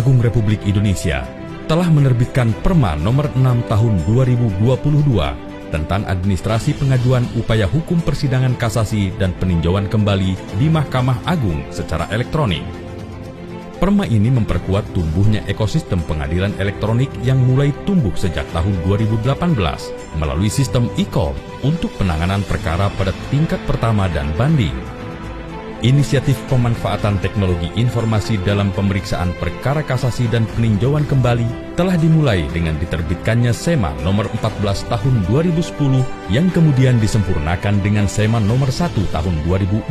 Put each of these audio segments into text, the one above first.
Agung Republik Indonesia telah menerbitkan Perma Nomor 6 Tahun 2022 tentang administrasi pengajuan upaya hukum persidangan kasasi dan peninjauan kembali di Mahkamah Agung secara elektronik. Perma ini memperkuat tumbuhnya ekosistem pengadilan elektronik yang mulai tumbuh sejak tahun 2018 melalui sistem e-court untuk penanganan perkara pada tingkat pertama dan banding. Inisiatif pemanfaatan teknologi informasi dalam pemeriksaan perkara kasasi dan peninjauan kembali telah dimulai dengan diterbitkannya SEMA Nomor 14 Tahun 2010 yang kemudian disempurnakan dengan SEMA Nomor 1 Tahun 2014.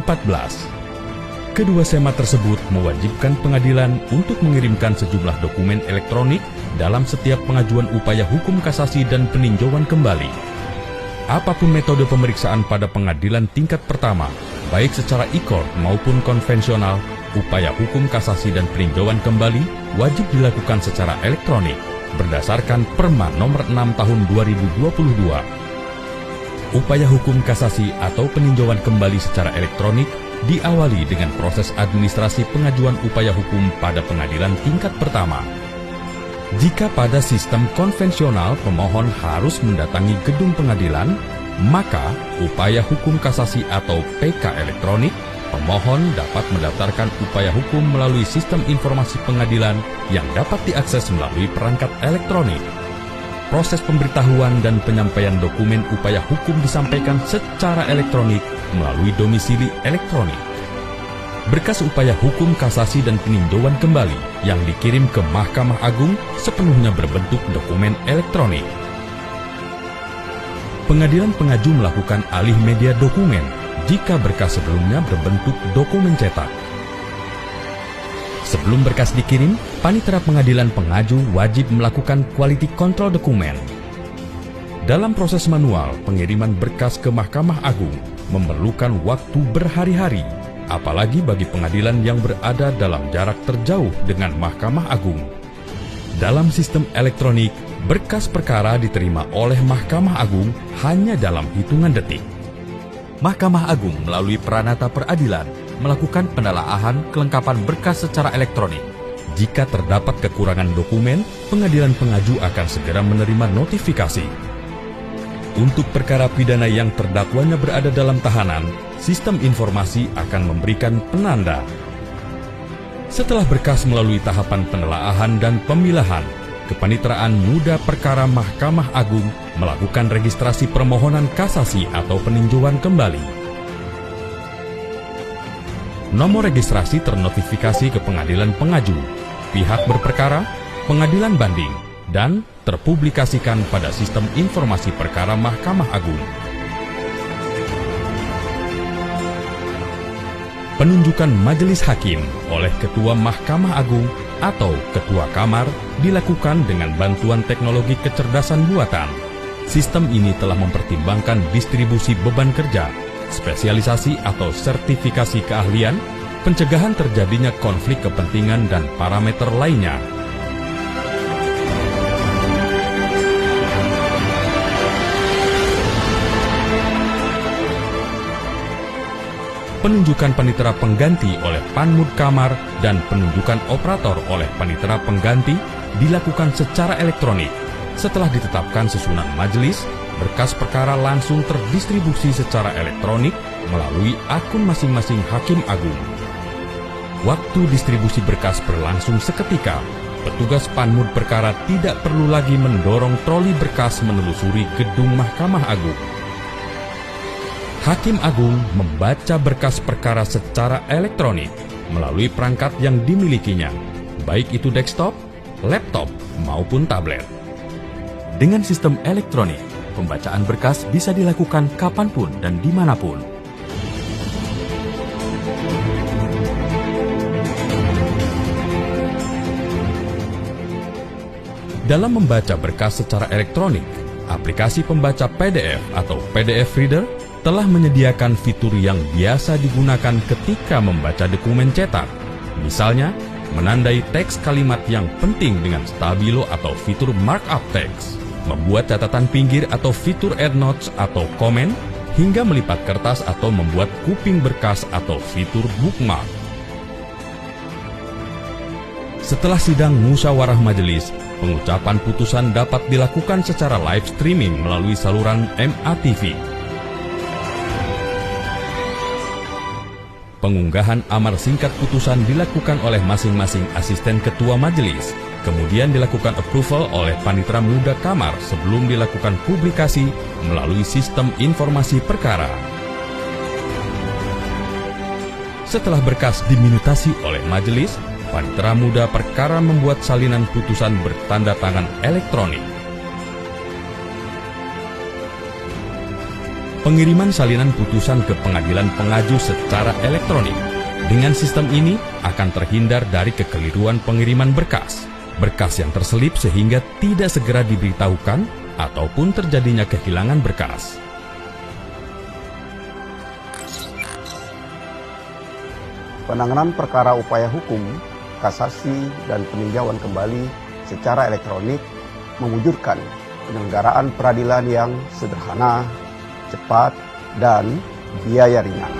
Kedua SEMA tersebut mewajibkan pengadilan untuk mengirimkan sejumlah dokumen elektronik dalam setiap pengajuan upaya hukum kasasi dan peninjauan kembali. Apapun metode pemeriksaan pada pengadilan tingkat pertama, baik secara e-court maupun konvensional, upaya hukum kasasi dan peninjauan kembali wajib dilakukan secara elektronik berdasarkan Perma Nomor 6 Tahun 2022. Upaya hukum kasasi atau peninjauan kembali secara elektronik diawali dengan proses administrasi pengajuan upaya hukum pada pengadilan tingkat pertama. Jika pada sistem konvensional pemohon harus mendatangi gedung pengadilan, maka upaya hukum kasasi atau PK elektronik, pemohon dapat mendaftarkan upaya hukum melalui sistem informasi pengadilan yang dapat diakses melalui perangkat elektronik. Proses pemberitahuan dan penyampaian dokumen upaya hukum disampaikan secara elektronik melalui domisili elektronik. Berkas upaya hukum kasasi dan peninjauan kembali yang dikirim ke Mahkamah Agung sepenuhnya berbentuk dokumen elektronik. Pengadilan pengaju melakukan alih media dokumen jika berkas sebelumnya berbentuk dokumen cetak. Sebelum berkas dikirim, panitera pengadilan pengaju wajib melakukan quality control dokumen. Dalam proses manual, pengiriman berkas ke Mahkamah Agung memerlukan waktu berhari-hari, apalagi bagi pengadilan yang berada dalam jarak terjauh dengan Mahkamah Agung. Dalam sistem elektronik, berkas perkara diterima oleh Mahkamah Agung hanya dalam hitungan detik. Mahkamah Agung melalui peranata peradilan melakukan penelaahan kelengkapan berkas secara elektronik. Jika terdapat kekurangan dokumen, pengadilan pengaju akan segera menerima notifikasi. Untuk perkara pidana yang terdakwanya berada dalam tahanan, sistem informasi akan memberikan penanda. Setelah berkas melalui tahapan penelaahan dan pemilahan, Kepaniteraan Muda Perkara Mahkamah Agung melakukan registrasi permohonan kasasi atau peninjauan kembali. Nomor registrasi ternotifikasi ke pengadilan pengaju, pihak berperkara, pengadilan banding, dan terpublikasikan pada Sistem Informasi Perkara Mahkamah Agung. Penunjukan majelis hakim oleh Ketua Mahkamah Agung atau Ketua Kamar dilakukan dengan bantuan teknologi kecerdasan buatan. Sistem ini telah mempertimbangkan distribusi beban kerja, spesialisasi atau sertifikasi keahlian, pencegahan terjadinya konflik kepentingan dan parameter lainnya. Penunjukan panitera pengganti oleh Panmud Kamar dan penunjukan operator oleh panitera pengganti dilakukan secara elektronik. Setelah ditetapkan susunan majelis, berkas perkara langsung terdistribusi secara elektronik melalui akun masing-masing hakim agung. Waktu distribusi berkas berlangsung seketika. Petugas Panmud perkara tidak perlu lagi mendorong troli berkas menelusuri gedung Mahkamah Agung. Hakim Agung membaca berkas perkara secara elektronik melalui perangkat yang dimilikinya, baik itu desktop, laptop, maupun tablet. Dengan sistem elektronik, pembacaan berkas bisa dilakukan kapanpun dan dimanapun. Dalam membaca berkas secara elektronik, aplikasi pembaca PDF atau PDF Reader telah menyediakan fitur yang biasa digunakan ketika membaca dokumen cetak. Misalnya, menandai teks kalimat yang penting dengan stabilo atau fitur markup text, membuat catatan pinggir atau fitur endnotes atau komen, hingga melipat kertas atau membuat kuping berkas atau fitur bookmark. Setelah sidang musyawarah majelis, pengucapan putusan dapat dilakukan secara live streaming melalui saluran MATV. Pengunggahan amar singkat putusan dilakukan oleh masing-masing asisten ketua majelis, kemudian dilakukan approval oleh panitera muda kamar sebelum dilakukan publikasi melalui sistem informasi perkara. Setelah berkas diminutasi oleh majelis, panitera muda perkara membuat salinan putusan bertanda tangan elektronik. Pengiriman salinan putusan ke pengadilan pengaju secara elektronik. Dengan sistem ini akan terhindar dari kekeliruan pengiriman berkas. Berkas yang terselip sehingga tidak segera diberitahukan ataupun terjadinya kehilangan berkas. Penanganan perkara upaya hukum, kasasi, dan peninjauan kembali secara elektronik mewujudkan penyelenggaraan peradilan yang sederhana, cepat, dan biaya ringan.